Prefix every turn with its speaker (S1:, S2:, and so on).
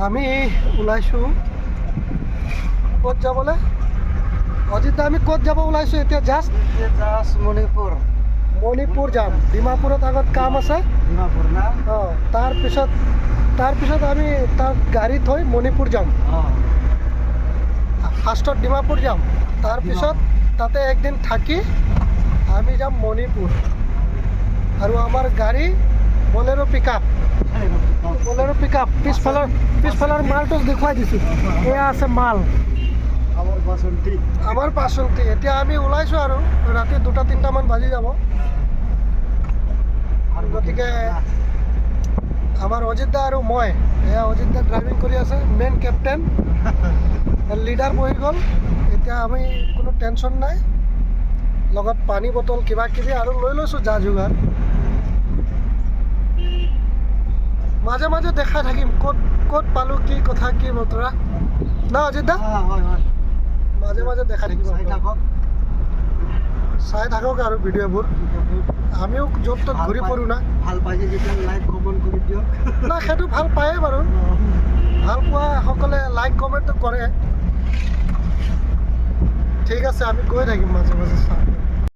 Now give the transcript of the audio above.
S1: আমি ওলাইছোঁ ক'ত যাবলৈ অজিত আমি ক'ত যাব ওলাইছোঁ এতিয়া জাষ্ট মণিপুৰ যাম ডিমাপুৰত আগত কাম আছে অঁ তাৰপিছত আমি তাত গাড়ী থৈ মণিপুৰ যাম ফাৰ্ষ্টত ডিমাপুৰ যাম তাৰপিছত তাতে একদিন থাকি আমি যাম মণিপুৰ আৰু আমাৰ গাড়ী বলেৰো পিক আপ পিছফালৰ মালটো দেখুৱাই দিছোঁ এয়া আছে মাল আমাৰ বাচন্তি এতিয়া আমি ওলাইছোঁ আৰু ৰাতি 2-3টামান বাজি যাব গতিকে আমাৰ অজিত দা আৰু মই এয়া অজিত দা ড্ৰাইভিং কৰি আছে মেইন কেপ্টেইন লিডাৰ বহি গ'ল এতিয়া আমি কোনো টেনশ্যন নাই লগত পানী বটল কিবা কিবি আৰু লৈ লৈছোঁ যা যোগাৰ মাজে মাজে দেখাই থাকিম ক'ত পালোঁ কি কথা কি বতৰা না অজিত দা মাজে মাজে দেখাই থাকিম চাই থাকক আৰু ভিডিঅ'বোৰ আমিও য'ত ত'ত ঘূৰি ফুৰোঁ না
S2: ভাল পাইছে যেতিয়া লাইক কমেণ্ট কৰি দিয়ক
S1: না সেইটো ভাল পায়ে বাৰু ভাল পোৱা সকলে লাইক কমেণ্টটো কৰে ঠিক আছে আমি গৈ থাকিম মাজে মাজে চাম